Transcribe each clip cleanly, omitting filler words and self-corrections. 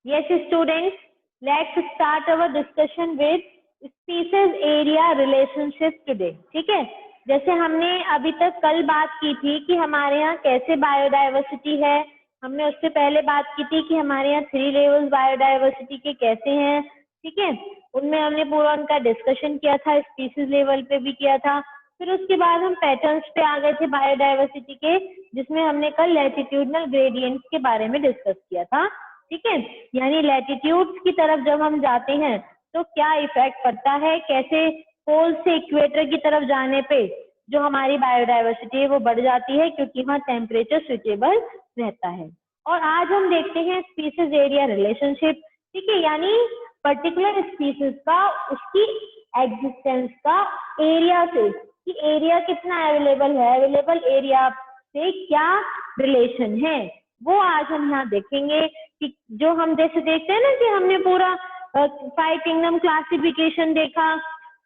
Yes, students, let's start our discussion with species area relationship today. ठीक है, जैसे हमने अभी तक कल बात की थी कि हमारे यहाँ कैसे बायोडाइवर्सिटी है, हमने उससे पहले बात की थी कि हमारे यहाँ 3 लेवल्स बायोडाइवर्सिटी के कैसे हैं, ठीक है, उनमें हमने पूरा उनका डिस्कशन किया था, स्पीसीज लेवल पे भी किया था। फिर उसके बाद हम पैटर्न्स पे आ गए थे बायोडाइवर्सिटी के, जिसमें हमने कल लैटिट्यूडनल ग्रेडियंट्स के बारे में डिस्कस किया था, ठीक है। यानी लैटिट्यूड्स की तरफ जब हम जाते हैं तो क्या इफेक्ट पड़ता है, कैसे पोल से इक्वेटर की तरफ जाने पे जो हमारी बायोडाइवर्सिटी है वो बढ़ जाती है, क्योंकि वहाँ टेम्परेचर सुइटेबल रहता है। और आज हम देखते हैं स्पीसीज एरिया रिलेशनशिप, ठीक है, यानी पर्टिकुलर स्पीसीज का उसकी एग्जिस्टेंस का एरिया से, कि एरिया कितना अवेलेबल है, अवेलेबल एरिया से क्या रिलेशन है, वो आज हम यहाँ देखेंगे। कि जो हम जैसे देखते हैं ना कि हमने पूरा 5 किंगडम क्लासिफिकेशन देखा,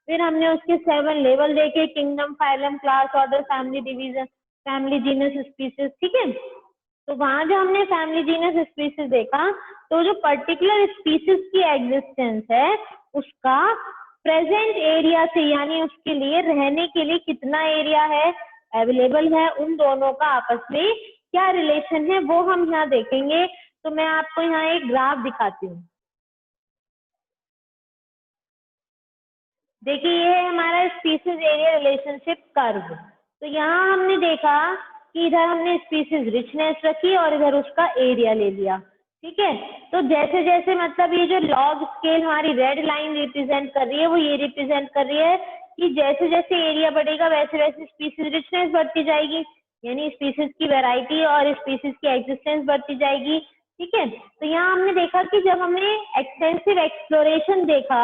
फिर हमने उसके 7 लेवल देखे, kingdom, phylum, class, order, family, division, family, genus, species, ठीक है। तो वहां जो हमने फैमिली, जीनस, स्पीसीज देखा, तो जो पर्टिकुलर स्पीसीज की एग्जिस्टेंस है उसका प्रेजेंट एरिया से, यानी उसके लिए रहने के लिए कितना एरिया है अवेलेबल है, उन दोनों का आपस में क्या रिलेशन है वो हम यहाँ देखेंगे। तो मैं आपको यहाँ एक ग्राफ दिखाती हूँ। देखिए ये है हमारा स्पीसीज एरिया रिलेशनशिप कर्व। तो यहाँ हमने देखा कि इधर हमने स्पीसीज रिचनेस रखी और इधर उसका एरिया ले लिया, ठीक है। तो जैसे जैसे मतलब ये जो लॉग स्केल हमारी रेड लाइन रिप्रेजेंट कर रही है, वो ये रिप्रेजेंट कर रही है कि जैसे जैसे एरिया बढ़ेगा वैसे वैसे स्पीसीज रिचनेस बढ़ती जाएगी, यानी स्पीसीज की वैरायटी और स्पीसीज की एग्जिस्टेंस बढ़ती जाएगी, ठीक है। तो यहाँ हमने देखा कि जब हमने एक्सटेंसिव एक्सप्लोरेशन देखा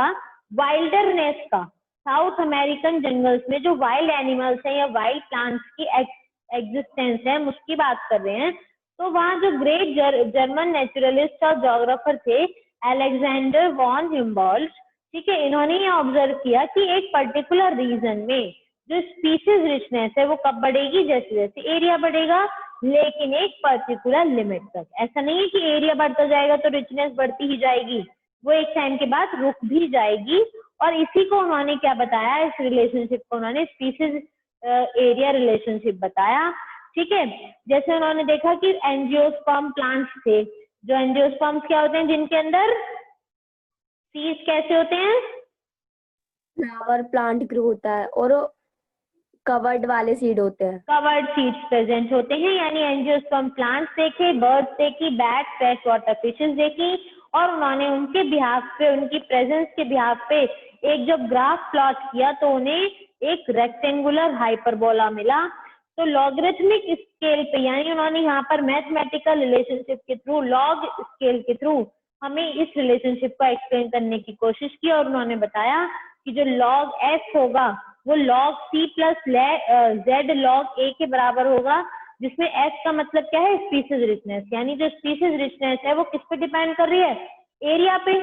वाइल्डरनेस का, साउथ अमेरिकन जंगल्स में जो वाइल्ड एनिमल्स हैं या वाइल्ड प्लांट्स की एग्जिस्टेंस है, हम उसकी बात कर रहे हैं। तो वहाँ जो ग्रेट जर्मन नेचुरलिस्ट और जोग्राफर थे अलेक्जेंडर वॉन ह्यूम्बोल्ट, ठीक है, इन्होंने ये ऑब्जर्व किया कि एक पर्टिकुलर रीजन में जो स्पीसीज रिचनेस है वो कब बढ़ेगी, जैसे जैसे एरिया बढ़ेगा, लेकिन एक पर्टिकुलर लिमिट तक। ऐसा नहीं है कि एरिया बढ़ता जाएगा तो रिचनेस बढ़ती ही जाएगी, वो एक टाइम के बाद रुक भी जाएगी। और इसी को उन्होंने क्या बताया, इस रिलेशनशिप को उन्होंने स्पीसीज एरिया रिलेशनशिप बताया, ठीक है। जैसे उन्होंने देखा कि एंजियोस्पर्म प्लांट्स थे, जो एंजियोस्पर्म्स क्या होते हैं, जिनके अंदर सीड्स कैसे होते हैं, फ्लावर प्लांट ग्रो होता है और कवर्ड वाले सीड होते हैं, कवर्ड सीड्स प्रेजेंट होते हैं। यानी एंजियोस्पर्म प्लांट्स देखे, बर्ड्स देखी, बैट, फ्रेश वाटर फिशेस देखी, और उन्होंने उनके बिहाफ पे, उनकी प्रेजेंस के बिहाफ पे एक जब ग्राफ प्लॉट किया तो उन्हें एक रेक्टेंगुलर हाइपरबोला मिला। तो लॉगरिथमिक स्केल पे, यानी उन्होंने यहाँ पर मैथमेटिकल रिलेशनशिप के थ्रू, लॉग स्केल के थ्रू हमें इस रिलेशनशिप को एक्सप्लेन करने की कोशिश की, और उन्होंने बताया कि जो लॉग एस होगा वो log C plus Z log A के बराबर होगा, जिसमें एस का मतलब क्या है, स्पीसीज रिचनेस। यानी जो स्पीसीज रिचनेस है वो किस पे डिपेंड कर रही है, एरिया पे।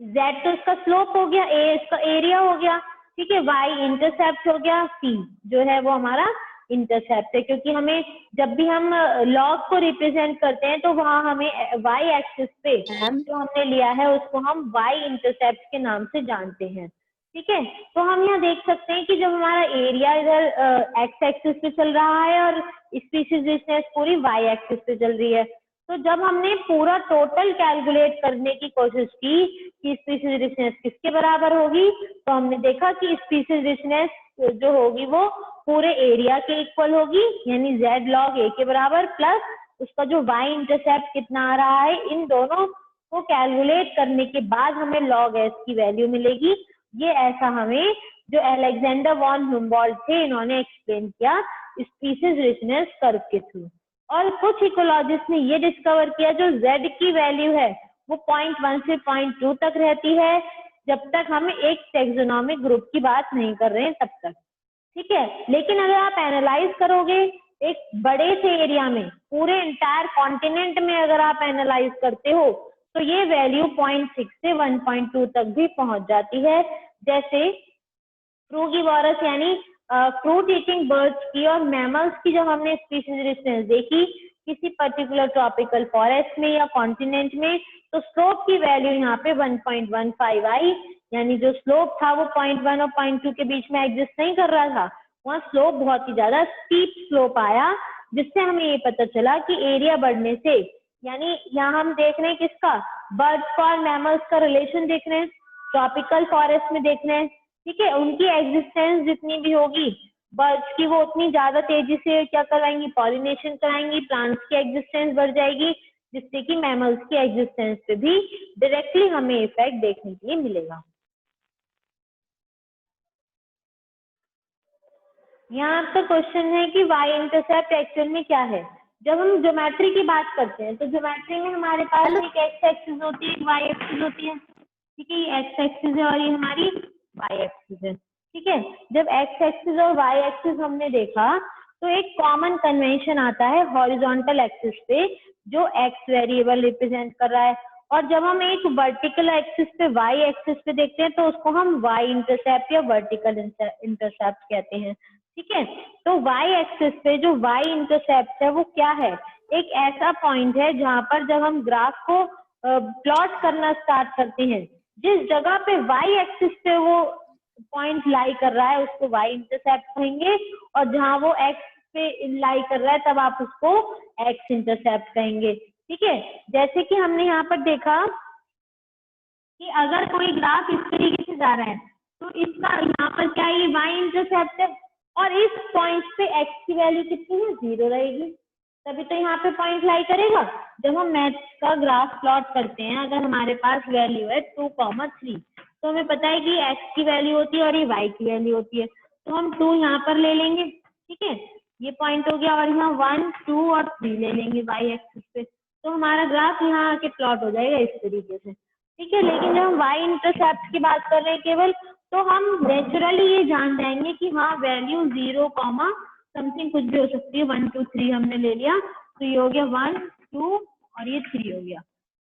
जेड तो इसका स्लोप हो गया, ए इसका एरिया हो गया, ठीक है। वाई इंटरसेप्ट हो गया, सी जो है वो हमारा इंटरसेप्ट है, क्योंकि हमें जब भी हम लॉग को रिप्रेजेंट करते हैं तो वहां हमें वाई एक्सिस पे जो हमने लिया है उसको हम वाई इंटरसेप्ट के नाम से जानते हैं, ठीक है। तो हम यहाँ देख सकते हैं कि जब हमारा एरिया इधर एक्स एक्सिस पे चल रहा है और स्पीसीज रिचनेस पूरी वाई एक्सिस पे चल रही है, तो जब हमने पूरा टोटल कैलकुलेट करने की कोशिश की कि स्पीसीज रिचनेस किसके बराबर होगी, तो हमने देखा कि स्पीसीज रिचनेस जो होगी वो पूरे एरिया के इक्वल होगी, यानी जेड लॉग ए के बराबर, प्लस उसका जो वाई इंटरसेप्ट कितना आ रहा है, इन दोनों को कैलकुलेट करने के बाद हमें लॉग एस की वैल्यू मिलेगी। ये ऐसा हमें जो अलेक्जेंडर वॉन ह्यूम्बोल्ट थे इन्होंने एक्सप्लेन किया स्पीसीज रिचनेस कर्व के थ्रू। और कुछ इकोलॉजिस्ट ने ये डिस्कवर किया जो Z की वैल्यू है वो 0.1 से 0.2 तक रहती है, जब तक हम एक टेक्सोनोमिक ग्रुप की बात नहीं कर रहे हैं तब तक, ठीक है। लेकिन अगर आप एनालाइज करोगे एक बड़े से एरिया में, पूरे इंटायर कॉन्टिनेंट में अगर आप एनालाइज करते हो, तो ये वैल्यू 0.6 से 1.2 तक भी पहुंच जाती है। जैसे फ्रूगीवोरस यानी फ्रूट ईटिंग बर्ड्स की और मैमल्स की जब हमने स्पीसीज रिचनेस देखी किसी पर्टिकुलर ट्रॉपिकल फॉरेस्ट में या कॉन्टिनेंट में, तो स्लोप की वैल्यू यहाँ पे 1.15 आई, यानी जो स्लोप था वो 0.1 और 0.2 के बीच में एग्जिस्ट नहीं कर रहा था, वहाँ स्लोप बहुत ही ज्यादा स्टीप स्लोप आया, जिससे हमें ये पता चला कि एरिया बढ़ने से, यानी यहाँ हम देख रहे हैं किसका, बर्ड्स का और मैमल्स का रिलेशन देख रहे हैं, ट्रॉपिकल फॉरेस्ट में देख रहे हैं, ठीक है, उनकी एग्जिस्टेंस जितनी भी होगी बर्ड्स की, वो उतनी ज्यादा तेजी से क्या कराएंगी, पॉलिनेशन कराएंगी, प्लांट्स की एग्जिस्टेंस बढ़ जाएगी, जिससे कि मैमल्स की एग्जिस्टेंस पे भी डायरेक्टली हमें इफेक्ट देखने के लिए मिलेगा। यहाँ आपका क्वेश्चन है कि वाई इंटरसेप्ट एक्चुअल में क्या है। जब हम ज्योमेट्री की बात करते हैं तो ज्योमेट्री में हमारे पास एक एक्स एक्सिस होती है, एक वाई एक्सिस होती है, ठीक है, ये एक्स एक्सिस है और ये हमारी वाई एक्सिस है, ठीक है। जब एक्स एक्सिस और वाई एक्सिस हमने देखा तो एक कॉमन कन्वेंशन आता है हॉरिजॉन्टल एक्सिस पे जो एक्स वेरिएबल रिप्रेजेंट कर रहा है, और जब हम एक वर्टिकल एक्सिस पे वाई एक्सिस पे देखते हैं तो उसको हम वाई इंटरसेप्ट या वर्टिकल इंटरसेप्ट कहते हैं, ठीक है। तो वाई एक्सिस पे जो वाई इंटरसेप्ट है वो क्या है, एक ऐसा पॉइंट है जहां पर जब हम ग्राफ को प्लॉट करना स्टार्ट करते हैं, जिस जगह पे वाई एक्सिस पे वो पॉइंट लाई कर रहा है उसको वाई इंटरसेप्ट कहेंगे, और जहां वो एक्स पे लाई कर रहा है तब आप उसको एक्स इंटरसेप्ट कहेंगे, ठीक है। जैसे कि हमने यहाँ पर देखा कि अगर कोई ग्राफ इस तरीके से जा रहा है तो इसका यहाँ पर क्या ये वाई इंटरसेप्ट है, और इस पॉइंट पे एक्स की वैल्यू कितनी है, 0 रहेगी, तभी तो यहाँ पे पॉइंट लाई करेगा। जब हम मैथ्स का ग्राफ प्लॉट करते हैं, अगर हमारे पास वैल्यू है 2,3, तो हमें पता है कि एक्स की वैल्यू होती है और ये वाई की वैल्यू होती है, तो हम 2 यहाँ पर ले लेंगे, ठीक है, ये पॉइंट हो गया, और यहाँ 1, 2 और 3 ले लेंगे वाई एक्सिस पे, तो हमारा ग्राफ यहाँ आके प्लॉट हो जाएगा इस तरीके से, ठीक है। लेकिन जब हम वाई इंटरसेप्ट की बात कर रहे हैं केवल, तो हम नेचुरली ये जान जाएंगे कि हाँ वैल्यू 0, समथिंग कुछ भी हो सकती है, 1, 2, 3 हमने ले लिया, तो ये हो गया 1, 2 और ये 3 हो गया,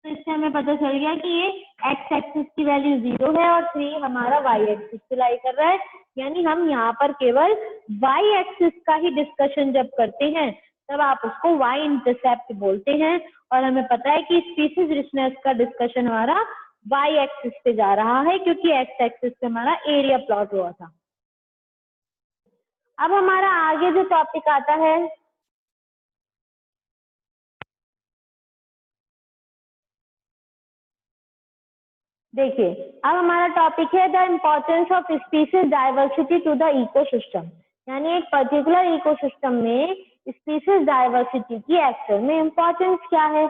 तो इससे हमें पता चल गया कि ये एक्स एक्सिस की वैल्यू 0 है और 3 हमारा वाई एक्सिस पे लाई कर रहा है, यानी हम यहाँ पर केवल वाई एक्सिस का ही डिस्कशन जब करते हैं तब आप उसको वाई इंटरसेप्ट बोलते हैं, और हमें पता है कि स्पीशीज रिचनेस का डिस्कशन हमारा वाई एक्सिस पे जा रहा है क्योंकि एक्स एक्सिस पे हमारा एरिया प्लॉट हुआ था। अब हमारा आगे जो टॉपिक आता है, देखिए अब हमारा टॉपिक है the importance of species diversity to the ecosystem, यानी एक पर्टिकुलर इकोसिस्टम में स्पीशीज डाइवर्सिटी की एक्चुअल में इम्पोर्टेंस क्या है,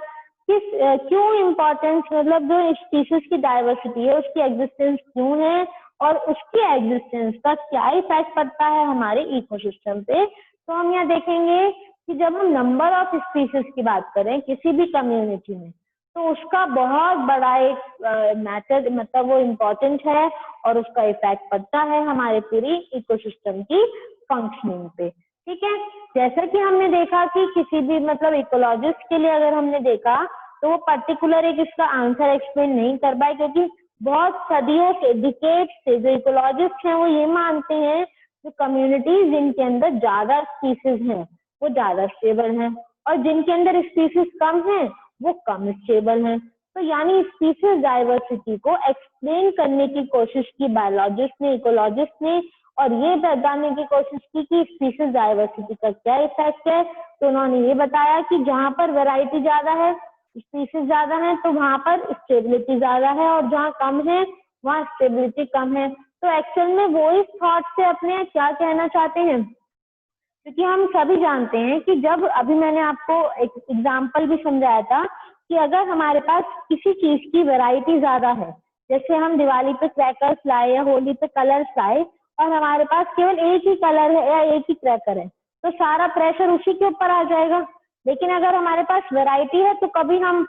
क्यों इम्पोर्टेंस, मतलब जो स्पीशीज की डाइवर्सिटी है उसकी एग्जिस्टेंस क्यों है, और उसकी एग्जिस्टेंस का क्या इफेक्ट पड़ता है हमारे इकोसिस्टम पे। तो हम यहाँ देखेंगे कि जब हम नंबर ऑफ स्पीशीज की बात करें किसी भी कम्युनिटी में, तो उसका बहुत बड़ा एक मैटर, मतलब वो इम्पोर्टेंट है और उसका इफेक्ट पड़ता है हमारे पूरी इकोसिस्टम की फंक्शनिंग पे, ठीक है। जैसा कि हमने देखा कि किसी भी मतलब इकोलॉजिस्ट के लिए अगर हमने देखा तो वो पर्टिकुलर एक इसका आंसर एक्सप्लेन नहीं कर पाए, क्योंकि बहुत सदियों से, डिकेड से जो इकोलॉजिस्ट हैं वो ये मानते हैं जो कम्युनिटीज जिनके अंदर ज्यादा स्पीसीज हैं वो ज्यादा स्टेबल हैं, और जिनके अंदर स्पीसीज कम है वो कम स्टेबल है। तो यानी स्पीसीज डाइवर्सिटी को एक्सप्लेन करने की कोशिश की बायोलॉजिस्ट ने, इकोलॉजिस्ट ने, और ये बताने की कोशिश की कि स्पीसीज डाइवर्सिटी का क्या इफेक्ट है। तो उन्होंने ये बताया कि जहाँ पर वैरायटी ज्यादा है, स्पीसीज ज्यादा है, तो वहां पर स्टेबिलिटी ज्यादा है, और जहाँ कम है वहाँ स्टेबिलिटी कम है। तो एक्चुअल में वो इस थॉट से अपने क्या कहना चाहते हैं, क्योंकि हम सभी जानते हैं कि जब, अभी मैंने आपको एक एग्जाम्पल भी समझाया था कि अगर हमारे पास किसी चीज की वैरायटी ज्यादा है, जैसे हम दिवाली पे क्रैकर्स लाए या होली पे कलर्स लाए और हमारे पास केवल एक ही कलर है या एक ही क्रैकर है, तो सारा प्रेशर उसी के ऊपर आ जाएगा। लेकिन अगर हमारे पास वैरायटी है तो कभी हम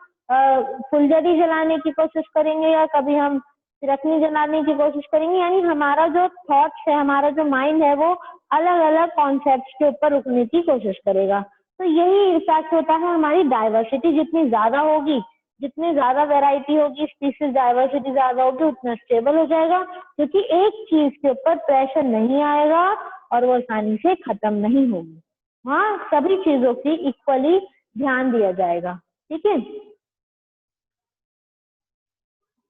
फुलझड़ी जलाने की कोशिश करेंगे या कभी हम रखनी जलाने की कोशिश करेंगे, यानी हमारा जो थॉट्स है, हमारा जो माइंड है वो अलग अलग कॉन्सेप्ट्स के ऊपर रुकने की कोशिश करेगा। तो यही इफेक्ट होता है हमारी डाइवर्सिटी जितनी ज्यादा होगी, जितनी ज्यादा वैरायटी होगी, स्पीशीज डाइवर्सिटी ज्यादा होगी, उतना स्टेबल हो जाएगा, क्योंकि एक चीज के ऊपर प्रेशर नहीं आएगा और वो आसानी से खत्म नहीं होगी। हाँ, सभी चीजों की इक्वली ध्यान दिया जाएगा। ठीक है,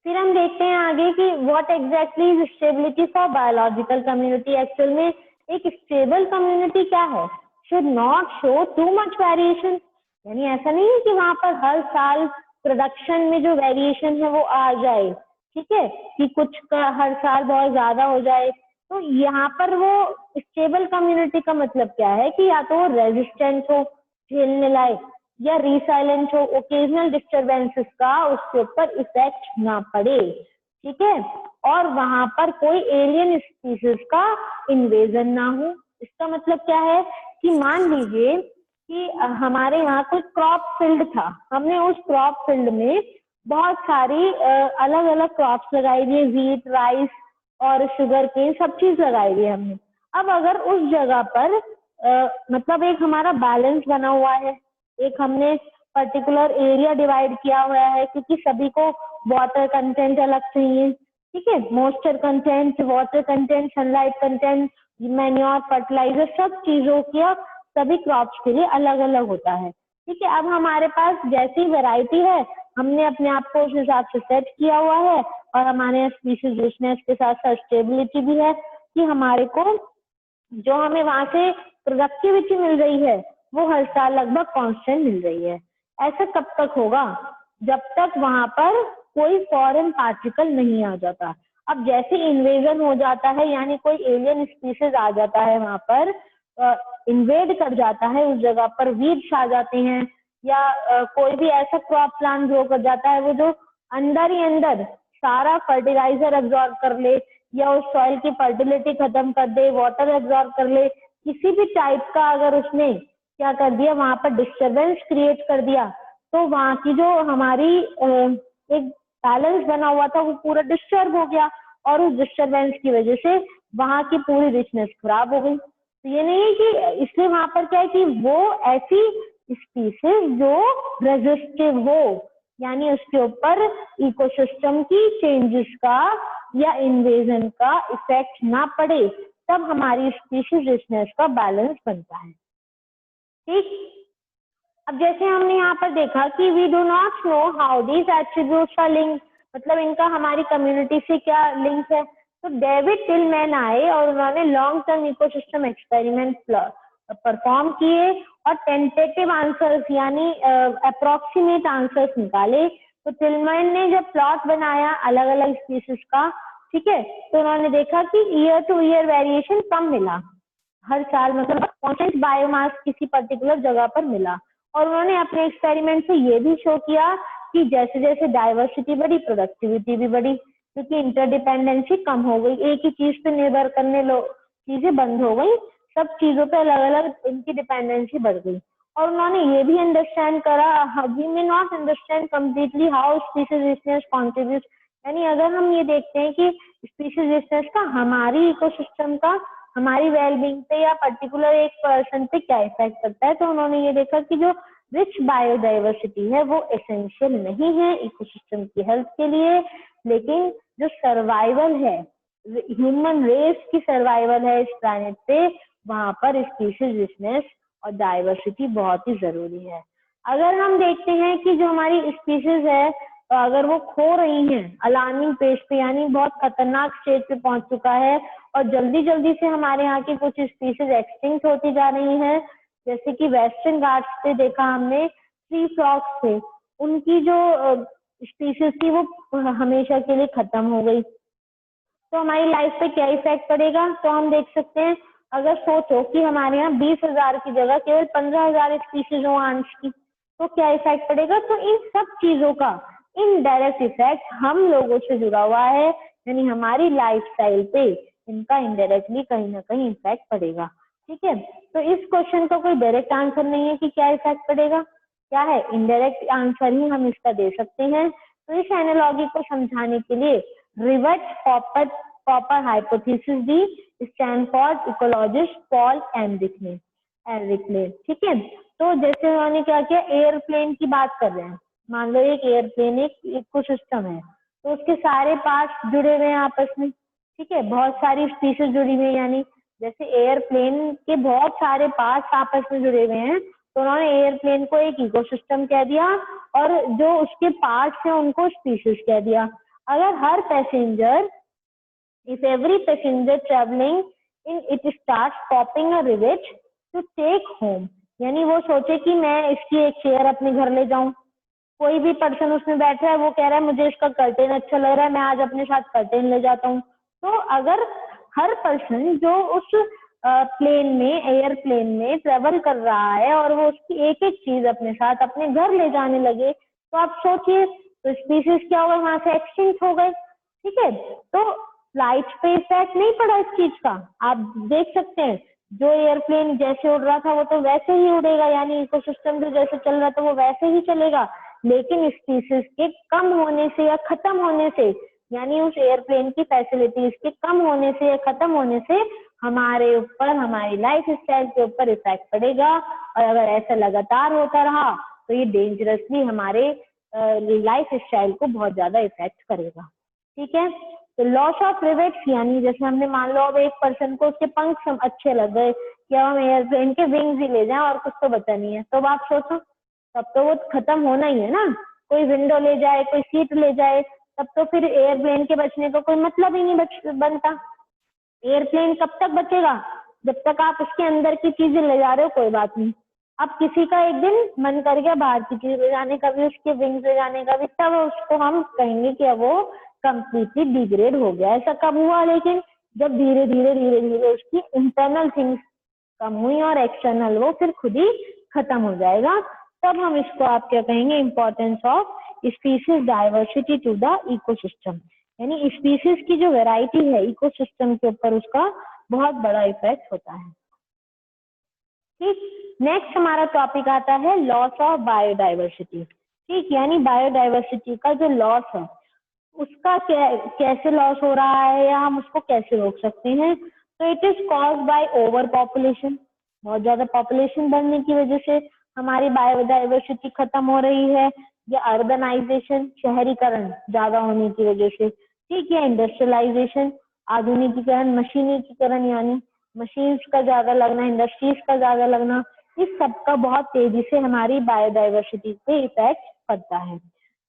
फिर हम देखते हैं आगे कि what exactly is stability for biological community. Actual में एक स्टेबल कम्युनिटी क्या है, should not show too much variation, यानी ऐसा नहीं है कि वहां पर हर साल प्रोडक्शन में जो वेरिएशन है वो आ जाए, ठीक है, कि कुछ का हर साल बहुत ज्यादा हो जाए। तो यहाँ पर वो स्टेबल कम्युनिटी का मतलब क्या है कि या तो वो रेजिस्टेंट हो, झेलने लायक, या रिसाइलेंट हो, ओकेजनल डिस्टरबेंसेस का उसके ऊपर इफेक्ट ना पड़े, ठीक है, और वहां पर कोई एलियन स्पीसीज का इन्वेजन ना हो। इसका मतलब क्या है कि मान लीजिए कि हमारे यहाँ कोई क्रॉप फील्ड था, हमने उस क्रॉप फील्ड में बहुत सारी अलग अलग क्रॉप्स लगाई हुई, व्हीट, राइस और शुगर केन, सब चीज लगाई हुई है हमने। अब अगर उस जगह पर मतलब एक हमारा बैलेंस बना हुआ है, एक हमने पर्टिकुलर एरिया डिवाइड किया हुआ है, क्योंकि सभी को वाटर कंटेंट अलग चाहिए, ठीक है, moisture content, water content, sunlight content, manure, fertiliser, सब चीजों का सभी क्रॉप्स के लिए अलग अलग होता है। ठीक है, अब हमारे पास जैसी वैरायटी है, हमने अपने आप को उस हिसाब से सेट किया हुआ है, और हमारे स्पीशीज रिचनेस के साथ साथ स्टेबिलिटी भी है कि हमारे को जो हमें वहां से प्रोडक्टिविटी मिल रही है वो हर साल लगभग कांस्टेंट मिल रही है। ऐसा कब तक होगा, जब तक वहां पर कोई फॉरेन पार्टिकल नहीं आ जाता। अब जैसे इन्वेजन हो जाता है, यानी कोई एलियन स्पीसीज आ जाता है वहां पर, इन्वेड कर जाता है उस जगह पर, वीड्स आ जाते हैं, या कोई भी ऐसा क्रॉप प्लांट ग्रो कर जाता है वो जो अंदर ही अंदर सारा फर्टिलाइजर एब्जॉर्ब कर ले, या उस सॉइल की फर्टिलिटी खत्म कर दे, वाटर एब्जॉर्ब कर ले, किसी भी टाइप का अगर उसने क्या कर दिया, वहां पर डिस्टरबेंस क्रिएट कर दिया, तो वहां की जो हमारी एक बैलेंस बना हुआ था वो पूरा डिस्टर्ब हो गया, और उस डिस्टरबेंस की वजह से वहां की पूरी रिचनेस खराब हो गई। तो ये नहीं है कि इसलिए वहां पर क्या है कि वो ऐसी स्पीसीज जो रेजिस्टिव हो, यानी उसके ऊपर इकोसिस्टम की चेंजेस का या इन्वेजन का इफेक्ट ना पड़े, तब हमारी स्पीशीज रिचनेस का बैलेंस बनता है। ठीक, अब जैसे हमने यहाँ पर देखा कि we do not know how these attributes are link, मतलब इनका हमारी कम्युनिटी से क्या लिंक है। तो डेविड टिलमैन आए और उन्होंने long term ecosystem experiment perform किए और टेंटेटिव आंसर्स यानी अप्रोक्सीमेट आंसर्स निकाले। तो टिलमैन ने जब प्लॉट बनाया अलग अलग स्पीसीज का, ठीक है, तो उन्होंने देखा कि ईयर टू ईयर वेरिएशन कम मिला हर साल, मतलब कांस्टेंट बायोमास किसी पर्टिकुलर जगह पर मिला। और उन्होंने अपने एक्सपेरिमेंट से ये भी शो किया कि जैसे जैसे डाइवर्सिटी बढ़ी, प्रोडक्टिविटी भी बढ़ी, क्योंकि इंटरडिपेंडेंसी कम हो गई, एक ही चीज पे निर्भर करने चीजें बंद हो गई, सब चीजों पे अलग अलग इनकी डिपेंडेंसी बढ़ गई। और उन्होंने ये भी अंडरस्टैंड करा, we may not understand completely how species richness contribute, यानी अगर हम ये देखते हैं कि स्पीशीज रिचनेस का हमारी इकोसिस्टम का, हमारी वेलबींग पे या पर्टिकुलर एक पर्सन पे क्या इफेक्ट करता है, तो उन्होंने ये देखा कि जो रिच बायोडाइवर्सिटी है वो एसेंशियल नहीं है इकोसिस्टम की हेल्थ के लिए, लेकिन जो सर्वाइवल है, ह्यूमन रेस की सर्वाइवल है इस प्लैनेट पे, वहां पर स्पीशीज रिचनेस और डाइवर्सिटी बहुत ही जरूरी है। अगर हम देखते हैं कि जो हमारी स्पीशीज है, तो अगर वो खो रही हैं अलार्मिंग पेज पे, यानी बहुत खतरनाक स्टेज पे पहुंच चुका है, और जल्दी जल्दी से हमारे यहाँ की कुछ स्पीशीज एक्सटिंक्ट होती जा रही हैं, जैसे कि वेस्टर्न घाट्स पे देखा हमने ट्री फ्रॉग्स थे, उनकी जो स्पीशीज थी वो हमेशा के लिए खत्म हो गई। तो हमारी लाइफ पे क्या इफेक्ट पड़ेगा, तो हम देख सकते हैं, अगर सोचो कि हमारे यहाँ 20,000 की जगह केवल 15,000 स्पीशीज हो आंट्स की, तो क्या इफेक्ट पड़ेगा। तो इन सब चीजों का इनडायरेक्ट इफेक्ट हम लोगों से जुड़ा हुआ है, यानी हमारी लाइफस्टाइल पे इनका इनडायरेक्टली कहीं ना कहीं इफेक्ट पड़ेगा। ठीक है, तो इस क्वेश्चन का कोई डायरेक्ट आंसर नहीं है कि क्या इफेक्ट पड़ेगा, क्या है, इनडायरेक्ट आंसर ही हम इसका दे सकते हैं। तो इस एनालॉजी को समझाने के लिए रिवर्ट पॉपर हाइपोथेसिस दी स्टैनफोर्ड इकोलॉजिस्ट पॉल एनरिक ने। ठीक है, तो जैसे उन्होंने क्या किया, एयरप्लेन की बात कर रहे हैं, मान लो एक एयरप्लेन एक इकोसिस्टम है, तो उसके सारे पार्ट्स जुड़े हुए हैं आपस में, ठीक है, बहुत सारी स्पीशीज जुड़ी हुई है, यानी जैसे एयरप्लेन के बहुत सारे पार्ट्स आपस में जुड़े हुए हैं, तो उन्होंने एयरप्लेन को एक इकोसिस्टम कह दिया और जो उसके पार्ट्स हैं उनको स्पीशीज कह दिया। अगर हर passenger, if every passenger traveling in it starts copying a rivet to take home, यानी वो सोचे कि मैं इसकी एक चेयर अपने घर ले जाऊं, कोई भी पर्सन उसमें बैठा है वो कह रहा है मुझे इसका कर्टेन अच्छा लग रहा है, मैं आज अपने साथ कर्टेन ले जाता हूँ। तो अगर हर पर्सन जो उस प्लेन में, एयरप्लेन में ट्रेवल कर रहा है और वो उसकी एक एक चीज अपने साथ अपने घर ले जाने लगे, तो आप सोचिए तो स्पीशीज क्या होगा, वहां से एक्सटिंक्ट हो गए। ठीक है, तो फ्लाइट पे इफेक्ट नहीं पड़ा इस चीज का। आप देख सकते हैं जो एयरप्लेन जैसे उड़ रहा था वो तो वैसे ही उड़ेगा, यानी इकोसिस्टम जो जैसे चल रहा था वो वैसे ही चलेगा। लेकिन स्पीशीज के कम होने से या खत्म होने से, यानी उस एयरप्लेन की फैसिलिटीज के कम होने से या खत्म होने से हमारे ऊपर, हमारी लाइफ स्टाइल के ऊपर इफेक्ट पड़ेगा। और अगर ऐसा लगातार होता रहा तो ये डेंजरसली हमारे लाइफ स्टाइल को बहुत ज्यादा इफेक्ट करेगा। ठीक है, तो लॉस ऑफ रिवेट्स, यानी जैसे हमने मान लो अब एक पर्सन को उसके पंख अच्छे लग गए कि हम एयरप्लेन के विंग्स ही ले जाएं और कुछ तो बचा नहीं है, तो आप सोचो तब तो वो खत्म होना ही है ना। कोई विंडो ले जाए, कोई सीट ले जाए, तब तो फिर एयरप्लेन के बचने का कोई मतलब ही नहीं बनता। एयरप्लेन कब तक बचेगा, जब तक आप उसके अंदर की चीजें ले जा रहे हो, कोई बात नहीं। अब किसी का एक दिन मन कर गया बाहर की चीज ले जाने का भी, उसके विंग्स ले जाने का भी, तब उसको हम कहेंगे कि अब वो कंप्लीटली डिग्रेड हो गया। ऐसा कब हुआ, लेकिन जब धीरे धीरे उसकी इंटरनल थिंग्स कम हुई और एक्सटर्नल वो फिर खुद ही खत्म हो जाएगा। तब हम इसको आप क्या कहेंगे, importance of species diversity to the ecosystem, यानी स्पीशीज की जो वैरायटी है इकोसिस्टम के ऊपर उसका बहुत बड़ा इफेक्ट होता है। ठीक, नेक्स्ट हमारा टॉपिक आता है लॉस ऑफ बायोडाइवर्सिटी। ठीक, यानी बायोडाइवर्सिटी का जो लॉस है उसका कैसे लॉस हो रहा है या हम उसको कैसे रोक सकते हैं। तो it is caused by over population, बहुत ज्यादा पॉपुलेशन बढ़ने की वजह से हमारी बायोडाइवर्सिटी खत्म हो रही है, या अर्बनाइजेशन, शहरीकरण ज्यादा होने की वजह से। ठीक है, इंडस्ट्रियलाइजेशन, आधुनिकीकरण, मशीनीकरण, यानी मशीन्स का ज्यादा लगना, इंडस्ट्रीज का ज्यादा लगना, इस सब का बहुत तेजी से हमारी बायोडाइवर्सिटी पे इफेक्ट पड़ता है।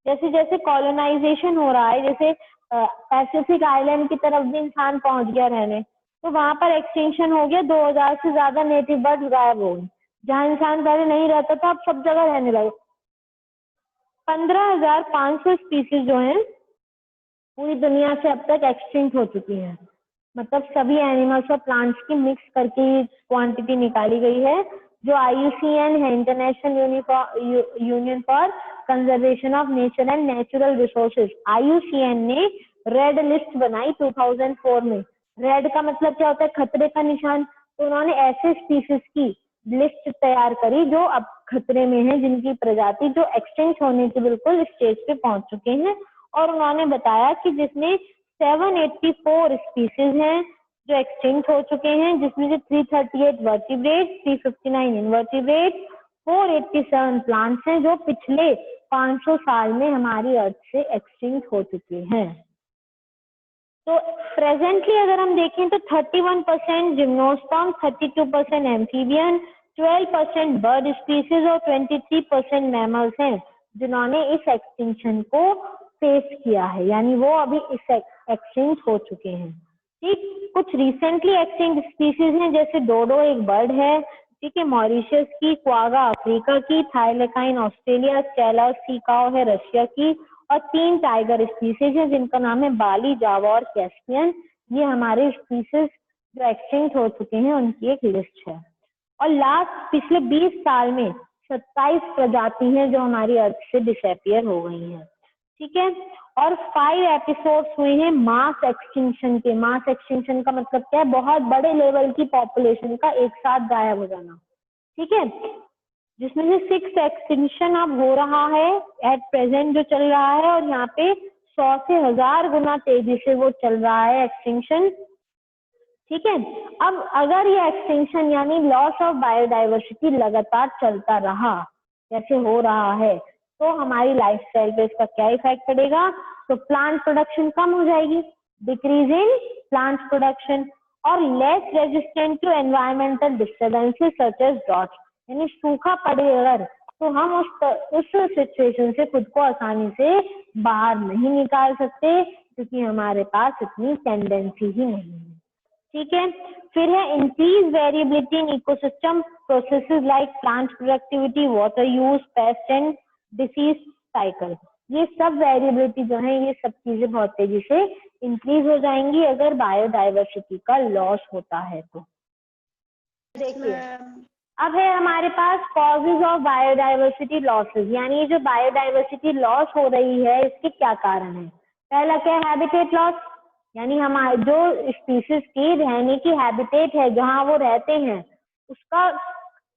जैसे जैसे कॉलोनाइजेशन हो रहा है, जैसे पैसिफिक आइलैंड की तरफ भी इंसान पहुंच गया रहने, तो वहां पर एक्सटिंक्शन हो गया, 2000 से ज्यादा नेटिव बर्ड्स गायब हो गए। जहाँ इंसान पहले नहीं रहता था अब सब जगह रहने लगे। 15,500 स्पीसीज जो हैं पूरी दुनिया से अब तक एक्सटिंक्ट हो चुकी हैं। मतलब सभी एनिमल्स और प्लांट्स की मिक्स करके क्वांटिटी निकाली गई है, जो IUCN है, international union for conservation of nature and natural resources. IUCN ने रेड लिस्ट बनाई 2004 में। रेड का मतलब क्या होता है, खतरे का निशान। तो उन्होंने ऐसे स्पीसीज की लिस्ट तैयार करी जो अब खतरे में है, जिनकी प्रजाति जो एक्सटिंक्ट होने के बिल्कुल स्टेज पे पहुंच चुके हैं। और उन्होंने बताया कि जिसमें 784 स्पीसीज हैं जो एक्सटिंक्ट हो चुके हैं, जिसमें से 338 वर्टिब्रेट, 359 इनवर्टिब्रेट, 487 प्लांट्स हैं जो पिछले 500 साल में हमारी अर्थ से एक्सटिंक्ट हो चुके हैं। तो प्रेजेंटली अगर हम देखें तो 31% जिम्नोस्पर्म, 32% एम्फीबियन, 12% बर्ड स्पीसीज और 23% मैमल्स हैं जिन्होंने इस एक्सटिंक्शन को फेस किया है, यानी वो अभी इस एक्सटिंक्ट हो चुके हैं। ठीक, कुछ रिसेंटली एक्सटिंक्ट स्पीसीज हैं, जैसे डोडो एक बर्ड है, ठीक है, मॉरिशस की, क्वागा अफ्रीका की, थाईलैकाइन ऑस्ट्रेलिया, कैला सीकाओ है रशिया की, और 3 टाइगर स्पीसीज है जिनका नाम है बाली, जावा और कैस्पियन। ये हमारे स्पीसीज जो एक्सटिंक्ट हो चुके हैं उनकी एक लिस्ट है। और लास्ट पिछले 20 साल में 27 प्रजाति हैं जो हमारी अर्थ से डिसअपियर हो गई हैं। ठीक है, और 5 एपिसोड्स हुए हैं मास एक्सटिंक्शन के। मास एक्सटिंक्शन का मतलब क्या है, बहुत बड़े लेवल की पॉपुलेशन का एक साथ गायब हो जाना। ठीक है, जिसमें से 6 एक्सटिंक्शन अब हो रहा है एट प्रेजेंट जो चल रहा है, और यहाँ पे 100 से 1000 गुना तेजी से वो चल रहा है एक्सटिंक्शन। ठीक है, अब अगर ये एक्सटिंक्शन यानी लॉस ऑफ बायोडाइवर्सिटी लगातार चलता रहा, जैसे हो रहा है, तो हमारी लाइफस्टाइल पे इसका क्या इफेक्ट पड़ेगा। तो प्लांट प्रोडक्शन कम हो जाएगी, डिक्रीज इन प्लांट प्रोडक्शन, और less resistant to environmental disturbances such as drought, यानी सूखा पड़े अगर, तो हम उस सिचुएशन से खुद को आसानी से बाहर नहीं निकाल सकते, क्योंकि हमारे पास इतनी टेंडेंसी ही नहीं है। ठीक है, फिर है increase variability in ecosystem processes like plant productivity, water use, paste and disease cycle. ये सब वेरिएबिलिटी जो है, ये सब चीजें बहुत तेजी से इंक्रीज हो जाएंगी अगर बायोडाइवर्सिटी का लॉस होता है तो। देखिए अब है हमारे पास कॉजेज ऑफ बायोडाइवर्सिटी लॉसेस, यानी जो बायोडाइवर्सिटी लॉस हो रही है इसके क्या कारण है। पहला क्या है, हैबिटेट लॉस, यानी हमारे जो स्पीशीज की रहने की हैबिटेट है, जहाँ वो रहते हैं, उसका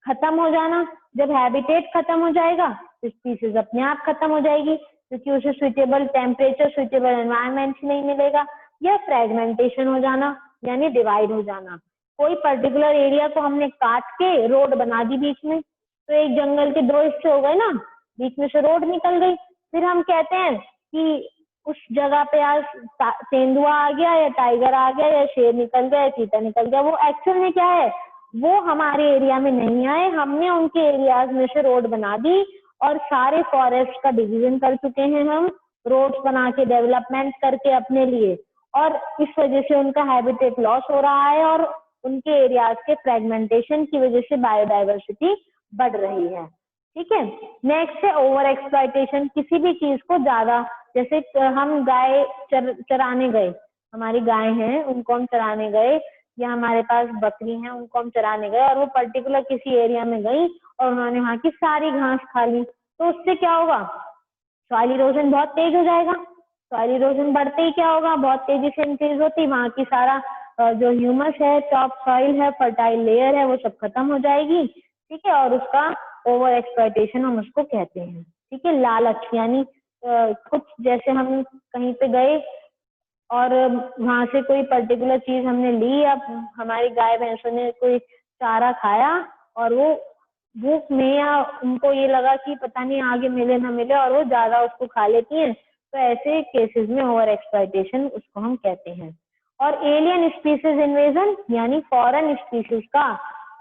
खत्म हो जाना। जब हैबिटेट खत्म हो जाएगा तो स्पीशीज अपने आप खत्म हो जाएगी, क्योंकि उसे सुइटेबल टेम्परेचर, सुइटेबल एनवायरनमेंट नहीं मिलेगा। या फ्रेगमेंटेशन हो जाना, यानी डिवाइड हो जाना। कोई पर्टिकुलर एरिया को हमने काट के रोड बना दी बीच में, तो एक जंगल के दो हिस्से हो गए ना, बीच में से रोड निकल गई। फिर हम कहते हैं कि उस जगह पे आज तेंदुआ आ गया, या टाइगर आ गया, या शेर निकल गया, या चीता निकल गया। वो एक्चुअल में क्या है, वो हमारे एरिया में नहीं आए, हमने उनके एरियाज में से रोड बना दी, और सारे फॉरेस्ट का डिवीजन कर चुके हैं हम, रोड्स बना के डेवलपमेंट करके अपने लिए, और इस वजह से उनका हैबिटेट लॉस हो रहा है, और उनके एरियाज के फ्रेगमेंटेशन की वजह से बायोडाइवर्सिटी बढ़ रही है। ठीक है, नेक्स्ट है ओवर एक्सप्लॉयटेशन, किसी भी चीज को ज्यादा, जैसे हम गाय चराने गए, हमारी गाय हैं उनको हम चराने गए, या हमारे पास बकरी हैं उनको हम चराने गए, और वो पर्टिकुलर किसी एरिया में गई और उन्होंने वहां की सारी घास खा ली, तो उससे क्या होगा, सॉइल इरोजन बहुत तेज हो जाएगा। सॉइल इरोजन बढ़ते ही क्या होगा, बहुत तेजी से इंक्रीज होती, वहां की सारा जो ह्यूमस है, टॉप सॉइल है, फर्टाइल लेयर है, वो सब खत्म हो जाएगी। ठीक है, और उसका ओवर एक्सप्लॉयटेशन हम उसको कहते हैं। ठीक है, लालच, यानी कुछ जैसे हम कहीं पे गए और वहां से कोई पर्टिकुलर चीज हमने ली, अब हमारी गाय भैंसों ने कोई चारा खाया और वो भूख में, या उनको ये लगा कि पता नहीं आगे मिले ना मिले, और वो ज्यादा उसको खा लेती हैं, तो ऐसे केसेस में ओवर एक्सप्लॉयटेशन उसको हम कहते हैं। और एलियन स्पीसीज इन्वेजन, यानी फॉरेन स्पीसीज का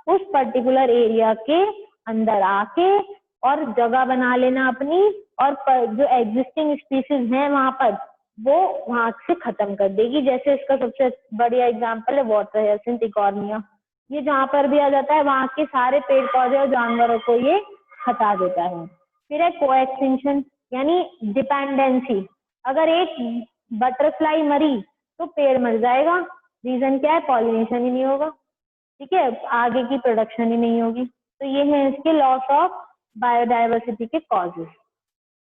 उस पर्टिकुलर एरिया के अंदर आके और जगह बना लेना अपनी, और जो एग्जिस्टिंग स्पीसीज हैं वहां पर, वो वहां से खत्म कर देगी। जैसे इसका सबसे बढ़िया एग्जांपल है वाटर हायसिंथ इकॉर्निया, ये जहां पर भी आ जाता है वहां के सारे पेड़ पौधे और जानवरों को ये हटा देता है। फिर है कोएक्सटिंक्शन, यानी डिपेंडेंसी, अगर एक बटरफ्लाई मरी तो पेड़ मर जाएगा। रीजन क्या है, पॉलिनेशन ही नहीं होगा। ठीक है, आगे की प्रोडक्शन ही नहीं होगी। तो ये है इसके लॉस ऑफ बायोडाइवर्सिटी के कॉजेस।